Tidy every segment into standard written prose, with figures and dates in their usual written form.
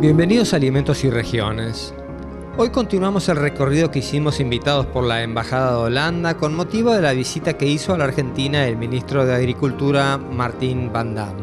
Bienvenidos a Alimentos y Regiones. Hoy continuamos el recorrido que hicimos invitados por la Embajada de Holanda con motivo de la visita que hizo a la Argentina el ministro de Agricultura Martín van Dam.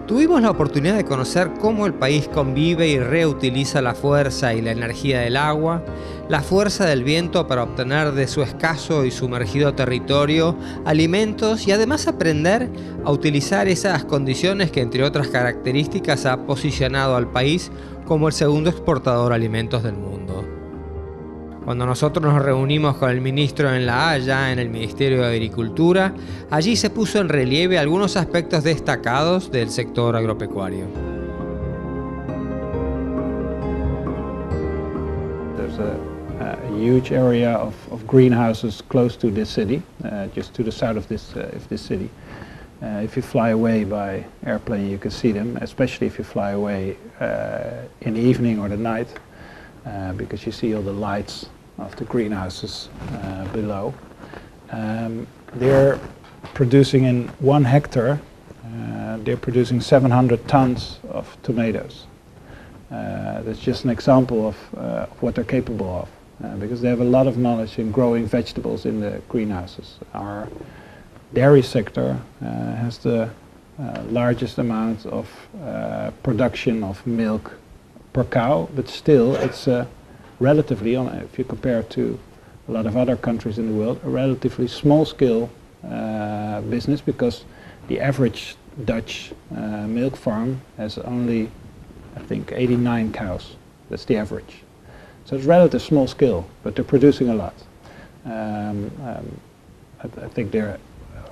Tuvimos la oportunidad de conocer cómo el país convive y reutiliza la fuerza y la energía del agua, la fuerza del viento para obtener de su escaso y sumergido territorio alimentos y además aprender a utilizar esas condiciones que, entre otras características, ha posicionado al país como el segundo exportador de alimentos del mundo. Cuando nosotros nos reunimos con el ministro en La Haya, en el Ministerio de Agricultura, allí se puso en relieve algunos aspectos destacados del sector agropecuario. There's a huge area of greenhouses close to this city, just to the south of this city. If you fly away by airplane, you can see them, especially if you fly away in the evening or the night, because you see all the lights of the greenhouses below. They're producing in 1 hectare, they're producing 700 tons of tomatoes. That's just an example of what they're capable of, because they have a lot of knowledge in growing vegetables in the greenhouses. Our dairy sector has the largest amount of production of milk per cow, but still it's relatively, if you compare it to a lot of other countries in the world, a relatively small scale business, because the average Dutch milk farm has only, I think, 89 cows. That's the average. So it's relatively small scale, but they're producing a lot. I think they're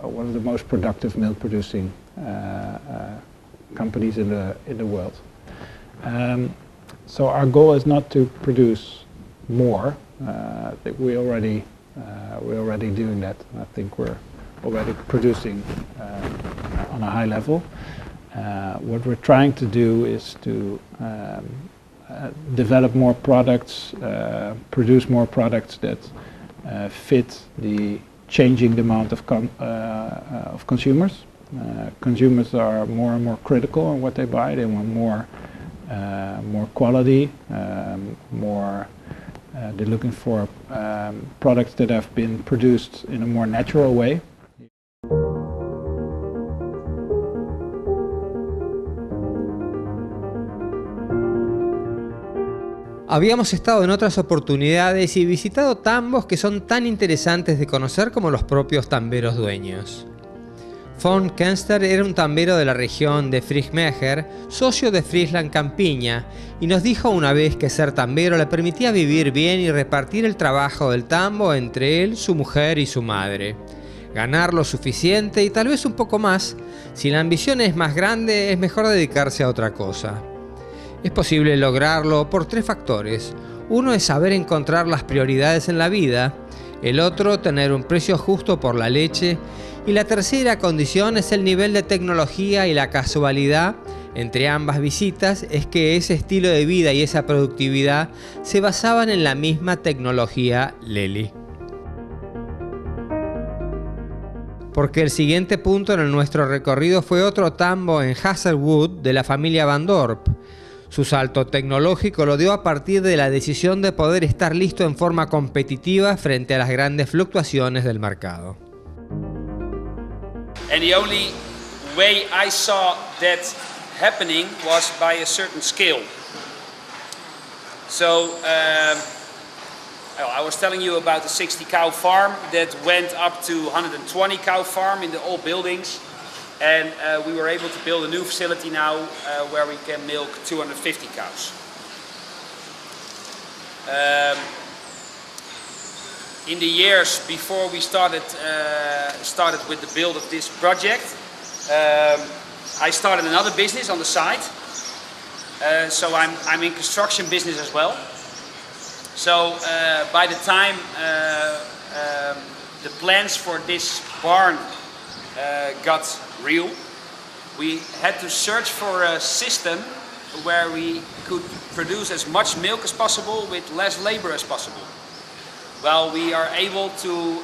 one of the most productive milk producing companies in the world. So our goal is not to produce more. I think we're already doing that. I think we're already producing on a high level. What we're trying to do is to develop more products, produce more products that fit the changing demand of consumers. Consumers are more and more critical on what they buy. They want more quality, they're looking for products that have been produced in a more natural way. Habíamos estado en otras oportunidades y visitado tambos que son tan interesantes de conocer como los propios tamberos dueños. Von Kenster era un tambero de la región de Friesmeer, socio de Friesland Campiña, y nos dijo una vez que ser tambero le permitía vivir bien y repartir el trabajo del tambo entre él, su mujer y su madre. Ganar lo suficiente y tal vez un poco más. Si la ambición es más grande, es mejor dedicarse a otra cosa. Es posible lograrlo por 3 factores. Uno es saber encontrar las prioridades en la vida, el otro tener un precio justo por la leche, y la tercera condición es el nivel de tecnología, y la casualidad entre ambas visitas es que ese estilo de vida y esa productividad se basaban en la misma tecnología Lely. Porque el siguiente punto en nuestro recorrido fue otro tambo en Hazelwood de la familia Van Dorp. Su salto tecnológico lo dio a partir de la decisión de poder estar listo en forma competitiva frente a las grandes fluctuaciones del mercado. And the only way I saw that happening was by a certain scale. So I was telling you about the 60 cow farm that went up to 120 cow farm in the old buildings. And we were able to build a new facility now where we can milk 250 cows. In the years before we started with the build of this project, I started another business on the side. So I'm in construction business as well. So by the time the plans for this barn got real, we had to search for a system where we could produce as much milk as possible with less labor as possible. Well, we are able to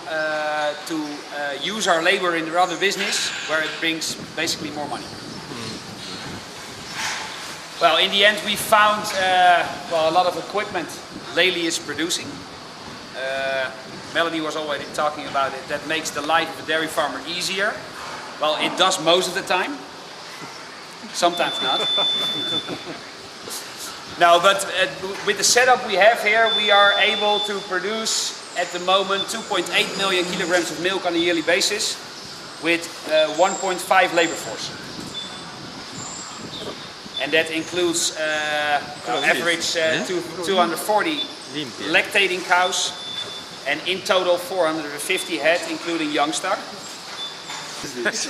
use our labor in the other business where it brings basically more money. Well, in the end, we found a lot of equipment Lely is producing. Melanie was already talking about it. That makes the life of a dairy farmer easier. Well, it does most of the time. Sometimes not. No, but with the setup we have here, we are able to produce at the moment 2.8 million kilograms of milk on a yearly basis with 1.5 labor force. And that includes average 240 lactating cows and in total 450 head, including young stock. That's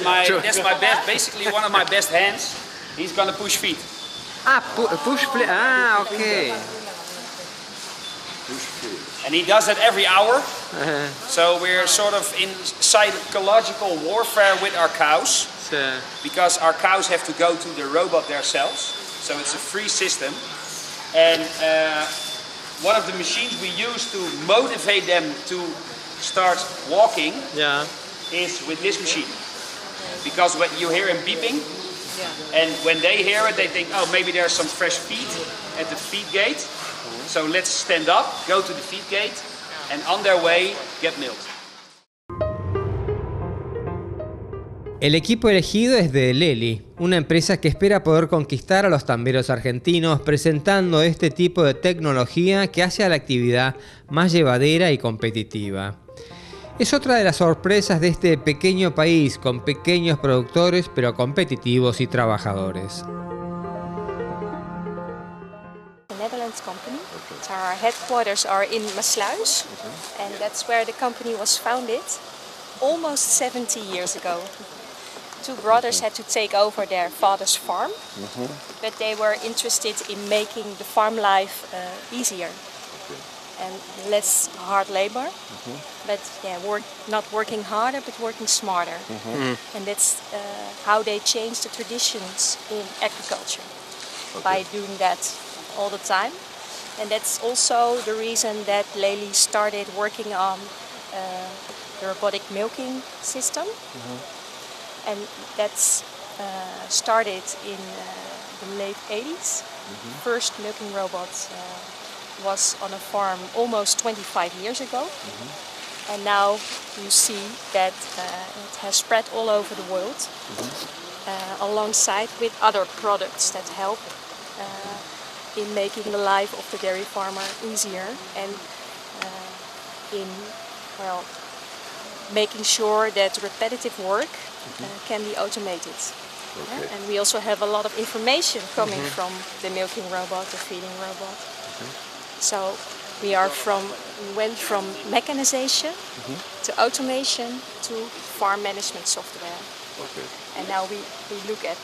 my best, basically one of my best hands. He's gonna push feed. Push play. Okay. And he does it every hour. So we're sort of in psychological warfare with our cows. Because our cows have to go to the robot themselves. So it's a free system. And one of the machines we use to motivate them to start walking is with this machine. Because when you hear him beeping, and when they hear it, they think, oh, maybe there's some fresh feed at the feed gate. So let's stand up, go to the feed gate, and on their way, get milk. El equipo elegido es de Lely, una empresa que espera poder conquistar a los tamberos argentinos presentando este tipo de tecnología que hace a la actividad más llevadera y competitiva. Es otra de las sorpresas de este pequeño país con pequeños productores pero competitivos y trabajadores. The Netherlands company. So our headquarters are in Maasluis, and that's where the company was founded almost 70 years ago. Two brothers had to take over their father's farm, but they were interested in making the farm life easier and less hard labor. But not working harder, but working smarter. And that's how they changed the traditions in agriculture, by doing that all the time. And that's also the reason that Lely started working on the robotic milking system. And that's started in the late 80s. First milking robot was on a farm almost 25 years ago. And now you see that it has spread all over the world, alongside with other products that help in making the life of the dairy farmer easier and making sure that repetitive work can be automated. And we also have a lot of information coming from the milking robot, the feeding robot. So we went from mechanization to automation to farm management software. And now we look at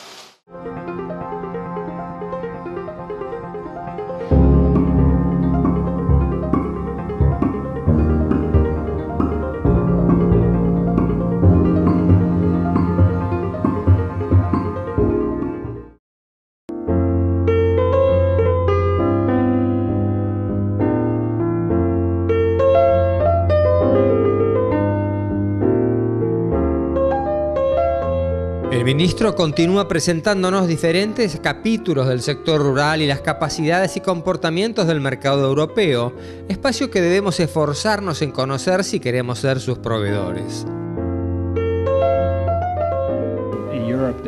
El ministro continúa presentándonos diferentes capítulos del sector rural y las capacidades y comportamientos del mercado europeo, espacio que debemos esforzarnos en conocer si queremos ser sus proveedores. In Europe,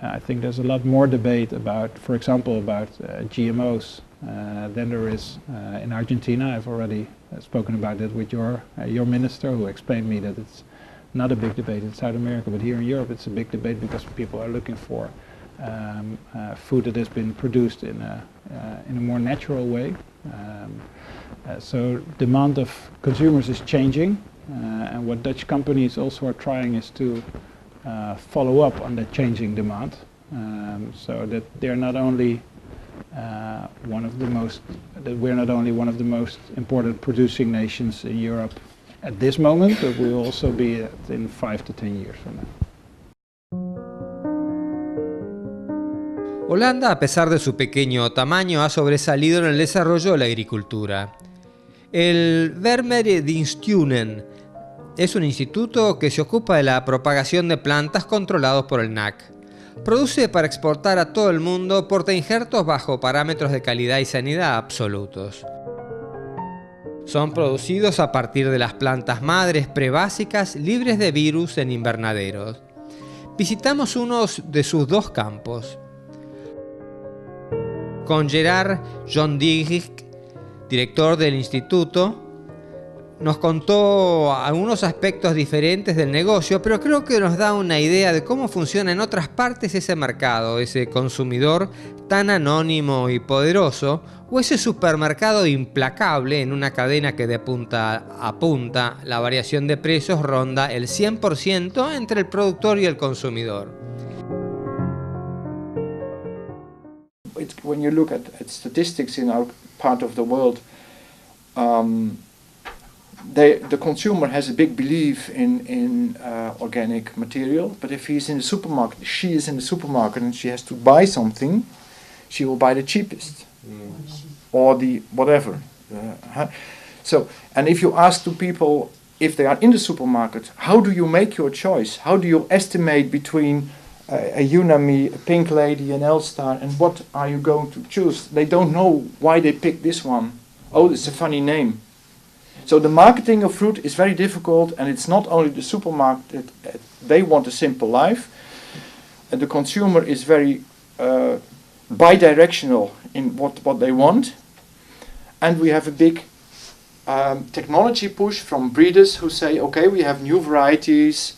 I think there's a lot more debate about, for example, about GMOs than there is in Argentina. I've already spoken about that with your minister, who explained me that it's not a big debate in South America, but here in Europe it's a big debate because people are looking for food that has been produced in a more natural way. So demand of consumers is changing, and what Dutch companies also are trying is to follow up on that changing demand, so that they're not only one of the most important producing nations in Europe at this moment, but we will also be in 5 to 10 years from now. Holanda, a pesar de su pequeño tamaño, ha sobresalido en el desarrollo de la agricultura. El Vermeerdinstituten es un instituto que se ocupa de la propagación de plantas controlados por el NAC. produce para exportar a todo el mundo portainjertos bajo parámetros de calidad y sanidad absolutos. Son producidos a partir de las plantas madres prebásicas libres de virus en invernaderos. Visitamos uno de sus dos campos. Con Gerard John Dietrich, director del instituto, nos contó algunos aspectos diferentes del negocio, pero creo que nos da una idea de cómo funciona en otras partes ese mercado, ese consumidor tan anónimo y poderoso, o ese supermercado implacable en una cadena que de punta a punta la variación de precios ronda el 100% entre el productor y el consumidor. When you look at statistics in our part of the world, the consumer has a big belief in organic material, but if he's in the supermarket, she is in the supermarket and she has to buy something, she will buy the cheapest or the whatever. So, and if you ask to people if they are in the supermarket, how do you make your choice? How do you estimate between a Unami, a Pink Lady, an Elstar, and what are you going to choose? They don't know why they picked this one. Oh, it's a funny name. So the marketing of fruit is very difficult, and it's not only the supermarket, they want a simple life, and the consumer is very bi-directional in what they want, and we have a big technology push from breeders who say, okay, we have new varieties,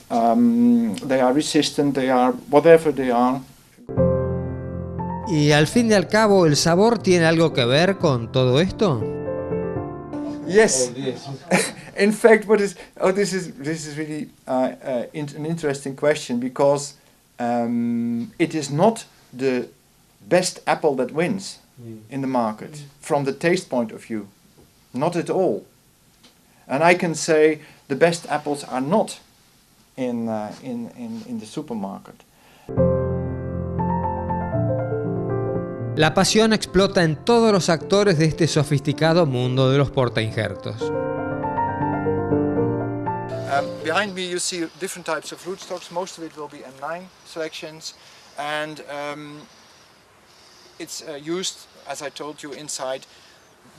they are resistant, they are whatever they are. Y al fin y al cabo, ¿el sabor tiene algo que ver con todo esto? Yes. In fact, this is really an interesting question, because it is not the best apple that wins in the market from the taste point of view, not at all. And I can say the best apples are not in the supermarket. La pasión explota en todos los actores de este sofisticado mundo de los portainjertos. Behind me you see different types of rootstocks. Most of it will be M9 selections, and it's used, as I told you, inside.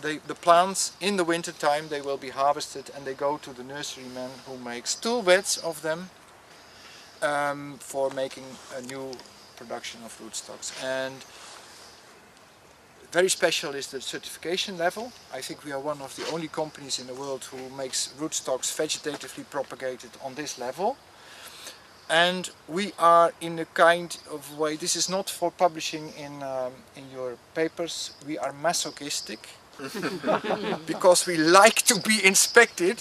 The plants in the winter time, they will be harvested and they go to the nurseryman who makes 2 beds of them for making a new production of rootstocks. And very special is the certification level. I think we are one of the only companies in the world who makes rootstocks vegetatively propagated on this level. And we are in a kind of way, this is not for publishing in your papers, we are masochistic because we like to be inspected.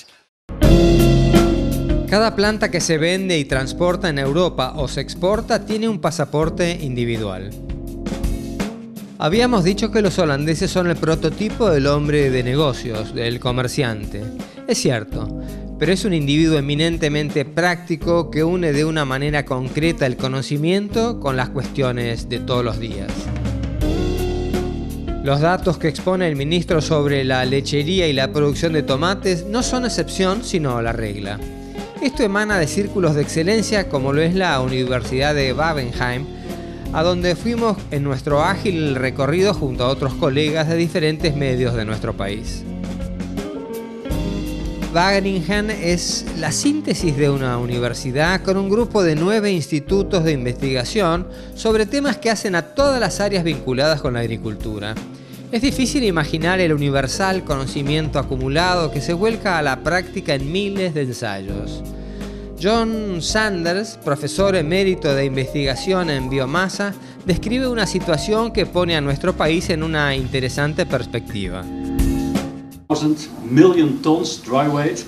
Cada planta que se vende y transporta en Europa o se exporta tiene un pasaporte individual. Habíamos dicho que los holandeses son el prototipo del hombre de negocios, del comerciante. Es cierto, pero es un individuo eminentemente práctico que une de una manera concreta el conocimiento con las cuestiones de todos los días. Los datos que expone el ministro sobre la lechería y la producción de tomates no son excepción, sino la regla. Esto emana de círculos de excelencia como lo es la Universidad de Wageningen, a donde fuimos en nuestro ágil recorrido junto a otros colegas de diferentes medios de nuestro país. Wageningen es la síntesis de una universidad con un grupo de 9 institutos de investigación sobre temas que hacen a todas las áreas vinculadas con la agricultura. Es difícil imaginar el universal conocimiento acumulado que se vuelca a la práctica en miles de ensayos. John Sanders, profesor emérito de investigación en biomasa, describe una situación que pone a nuestro país en una interesante perspectiva. 1,000 million tons dry weight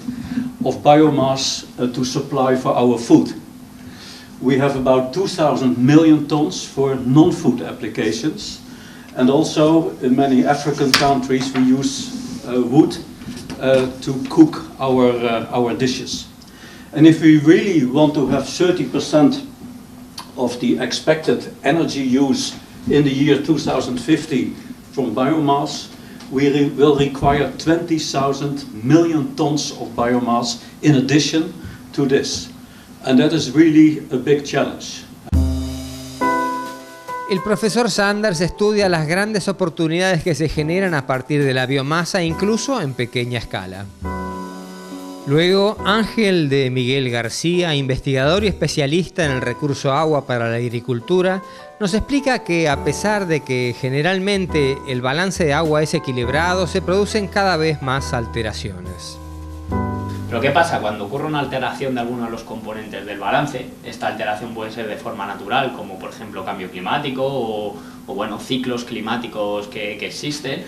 of biomass to supply for our food. We have about 2,000 million tons for non-food applications, and also in many African countries we use wood to cook our dishes. And if we really want to have 30% of the expected energy use in the year 2050 from biomass, we will require 20,000 million tons of biomass in addition to this. And that is really a big challenge. El profesor Sanders estudia las grandes oportunidades que se generan a partir de la biomasa, incluso en pequeña escala. Luego, Ángel de Miguel García, investigador y especialista en el recurso agua para la agricultura, nos explica que a pesar de que generalmente el balance de agua es equilibrado, se producen cada vez más alteraciones. Pero ¿qué pasa? Cuando ocurre una alteración de alguno de los componentes del balance, esta alteración puede ser de forma natural, como por ejemplo cambio climático o ciclos climáticos que existen,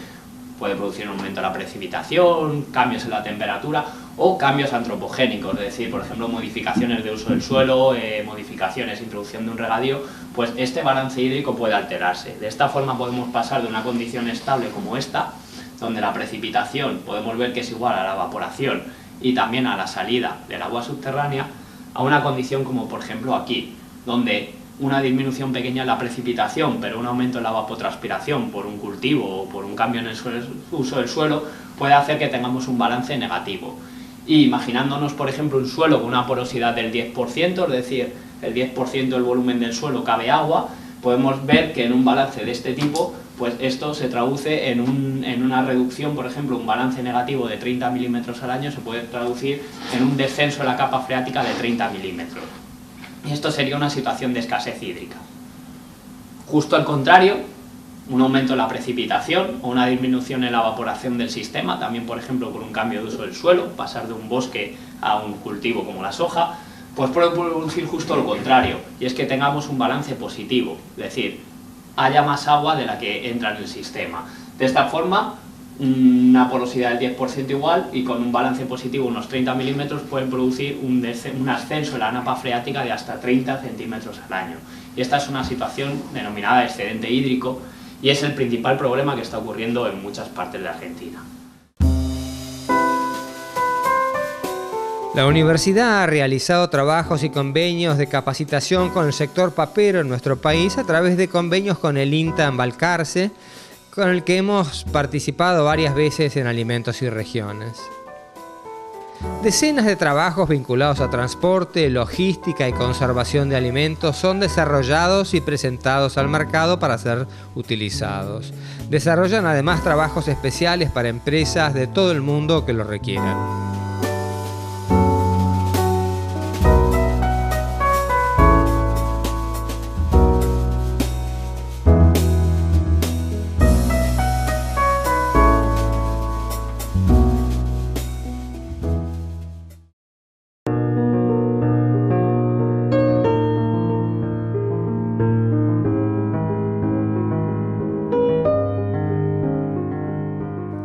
puede producir un aumento de la precipitación, cambios en la temperatura o cambios antropogénicos, es decir, por ejemplo, modificaciones de uso del suelo, modificaciones, introducción de un regadío, pues este balance hídrico puede alterarse. De esta forma podemos pasar de una condición estable como esta, donde la precipitación podemos ver que es igual a la evaporación y también a la salida del agua subterránea, a una condición como por ejemplo aquí, donde una disminución pequeña en la precipitación, pero un aumento en la evapotranspiración por un cultivo o por un cambio en el uso del suelo, puede hacer que tengamos un balance negativo. Y imaginándonos, por ejemplo, un suelo con una porosidad del 10%, es decir, el 10% del volumen del suelo cabe agua, podemos ver que en un balance de este tipo, pues esto se traduce en una reducción, por ejemplo, un balance negativo de 30 milímetros al año se puede traducir en un descenso de la capa freática de 30 milímetros. Y esto sería una situación de escasez hídrica. Justo al contrario, un aumento en la precipitación o una disminución en la evaporación del sistema, también por ejemplo por un cambio de uso del suelo, pasar de un bosque a un cultivo como la soja, pues puede producir justo lo contrario, y es que tengamos un balance positivo, es decir, haya más agua de la que entra en el sistema. De esta forma, una porosidad del 10% igual y con un balance positivo unos 30 milímetros pueden producir un ascenso en la napa freática de hasta 30 centímetros al año. Y esta es una situación denominada excedente hídrico y es el principal problema que está ocurriendo en muchas partes de Argentina. La universidad ha realizado trabajos y convenios de capacitación con el sector papero en nuestro país a través de convenios con el INTA en Balcarce, con el que hemos participado varias veces en Alimentos y Regiones. Decenas de trabajos vinculados a transporte, logística y conservación de alimentos son desarrollados y presentados al mercado para ser utilizados. Desarrollan además trabajos especiales para empresas de todo el mundo que lo requieran.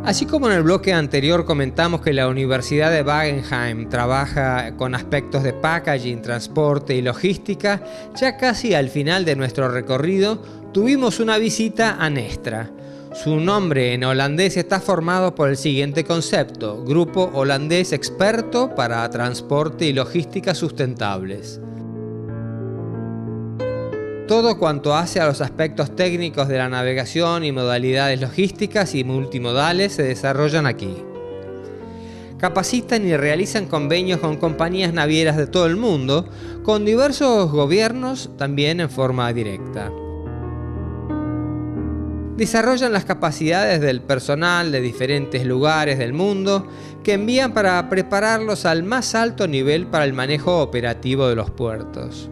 Así como en el bloque anterior comentamos que la Universidad de Wageningen trabaja con aspectos de packaging, transporte y logística, ya casi al final de nuestro recorrido tuvimos una visita a Nestra. Su nombre en holandés está formado por el siguiente concepto: Grupo Holandés Experto para Transporte y Logística Sustentables. Todo cuanto hace a los aspectos técnicos de la navegación y modalidades logísticas y multimodales se desarrollan aquí. Capacitan y realizan convenios con compañías navieras de todo el mundo, con diversos gobiernos también en forma directa. Desarrollan las capacidades del personal de diferentes lugares del mundo que envían para prepararlos al más alto nivel para el manejo operativo de los puertos.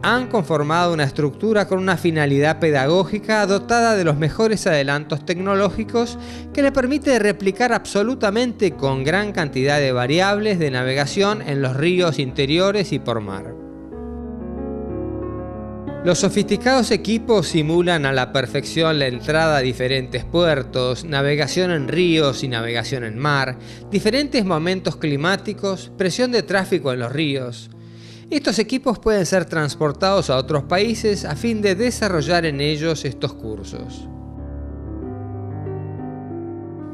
Han conformado una estructura con una finalidad pedagógica dotada de los mejores adelantos tecnológicos que le permite replicar absolutamente con gran cantidad de variables de navegación en los ríos interiores y por mar. Los sofisticados equipos simulan a la perfección la entrada a diferentes puertos, navegación en ríos y navegación en mar, diferentes momentos climáticos, presión de tráfico en los ríos. Estos equipos pueden ser transportados a otros países a fin de desarrollar en ellos estos cursos.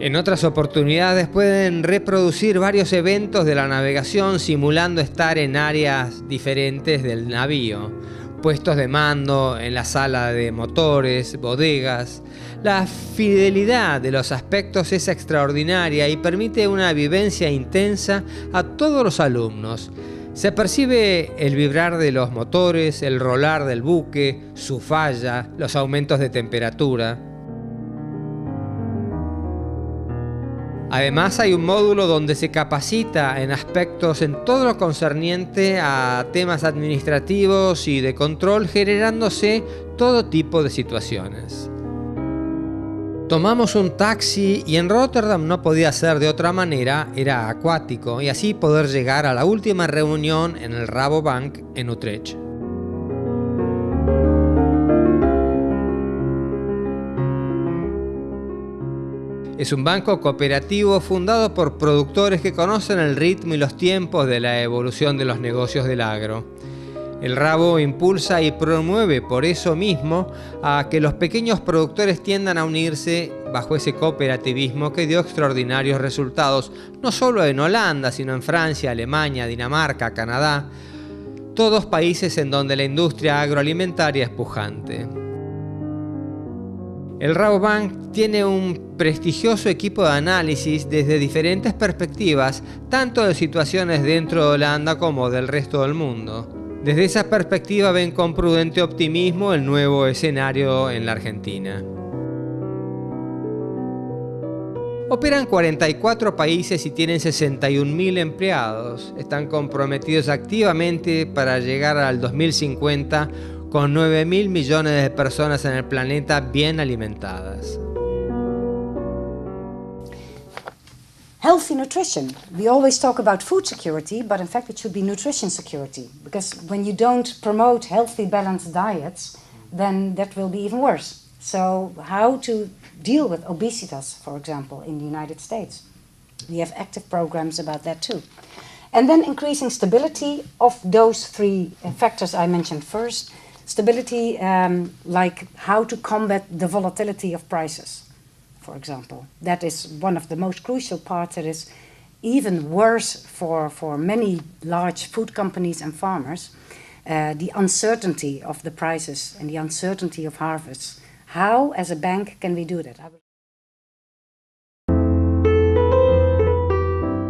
En otras oportunidades pueden reproducir varios eventos de la navegación simulando estar en áreas diferentes del navío, puestos de mando, en la sala de motores, bodegas. La fidelidad de los aspectos es extraordinaria y permite una vivencia intensa a todos los alumnos, Se percibe el vibrar de los motores, el rolar del buque, su falla, los aumentos de temperatura. Además hay un módulo donde se capacita en aspectos en todo lo concerniente a temas administrativos y de control, generándose todo tipo de situaciones. Tomamos un taxi y en Rotterdam no podía ser de otra manera, era acuático, y así poder llegar a la última reunión en el Rabobank en Utrecht. Es un banco cooperativo fundado por productores que conocen el ritmo y los tiempos de la evolución de los negocios del agro. El Rabo impulsa y promueve por eso mismo a que los pequeños productores tiendan a unirse bajo ese cooperativismo que dio extraordinarios resultados, no solo en Holanda, sino en Francia, Alemania, Dinamarca, Canadá, todos países en donde la industria agroalimentaria es pujante. El Rabobank tiene un prestigioso equipo de análisis desde diferentes perspectivas, tanto de situaciones dentro de Holanda como del resto del mundo. Desde esa perspectiva ven con prudente optimismo el nuevo escenario en la Argentina. Operan 44 países y tienen 61.000 empleados. Están comprometidos activamente para llegar al 2050 con 9.000 millones de personas en el planeta bien alimentadas. Healthy nutrition. We always talk about food security, but in fact it should be nutrition security. Because when you don't promote healthy, balanced diets, then that will be even worse. So how to deal with obesitas, for example, in the United States? We have active programs about that too. And then increasing stability of those three factors I mentioned first. Stability, like how to combat the volatility of prices, for example. That is one of the most crucial parts that is even worse for many large food companies and farmers, the uncertainty of the prices and the uncertainty of harvests. How, as a bank, can we do that?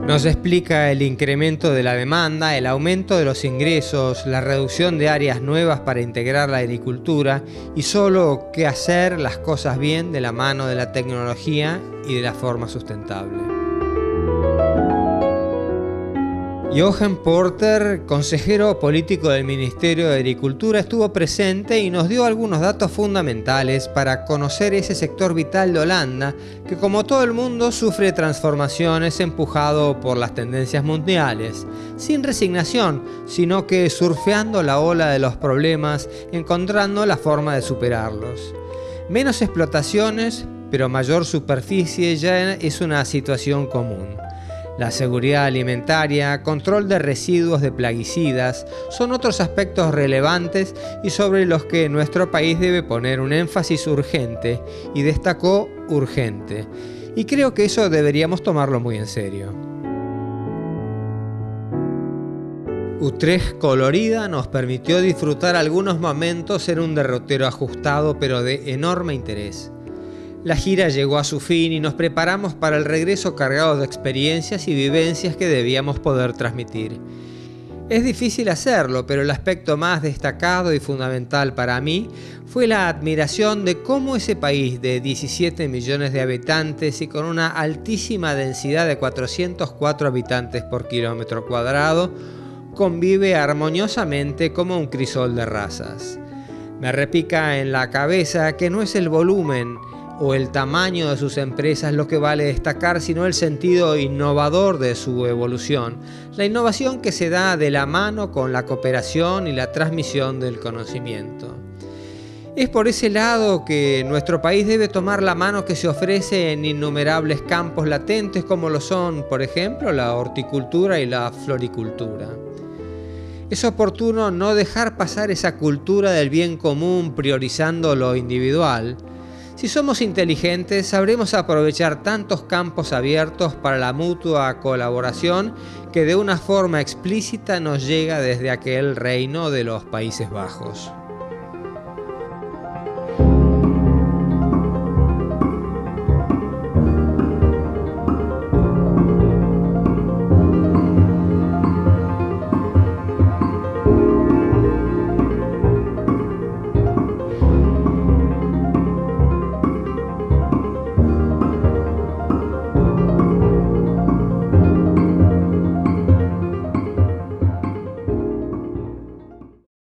Nos explica el incremento de la demanda, el aumento de los ingresos, la reducción de áreas nuevas para integrar la agricultura y solo qué hacer las cosas bien de la mano de la tecnología y de la forma sustentable. Johan Porter, consejero político del Ministerio de Agricultura, estuvo presente y nos dio algunos datos fundamentales para conocer ese sector vital de Holanda que, como todo el mundo, sufre transformaciones empujado por las tendencias mundiales, sin resignación, sino que surfeando la ola de los problemas, encontrando la forma de superarlos. Menos explotaciones, pero mayor superficie ya es una situación común. La seguridad alimentaria, control de residuos de plaguicidas son otros aspectos relevantes y sobre los que nuestro país debe poner un énfasis urgente, y destacó urgente. Y creo que eso deberíamos tomarlo muy en serio. Utrecht colorida nos permitió disfrutar algunos momentos en un derrotero ajustado pero de enorme interés. La gira llegó a su fin y nos preparamos para el regreso cargado de experiencias y vivencias que debíamos poder transmitir. Es difícil hacerlo, pero el aspecto más destacado y fundamental para mí fue la admiración de cómo ese país de 17 millones de habitantes y con una altísima densidad de 404 habitantes por kilómetro cuadrado convive armoniosamente como un crisol de razas. Me repica en la cabeza que no es el volumen o el tamaño de sus empresas lo que vale destacar, sino el sentido innovador de su evolución, la innovación que se da de la mano con la cooperación y la transmisión del conocimiento. Es por ese lado que nuestro país debe tomar la mano que se ofrece en innumerables campos latentes como lo son, por ejemplo, la horticultura y la floricultura. Es oportuno no dejar pasar esa cultura del bien común priorizando lo individual. Si somos inteligentes, sabremos aprovechar tantos campos abiertos para la mutua colaboración que de una forma explícita nos llega desde aquel reino de los Países Bajos.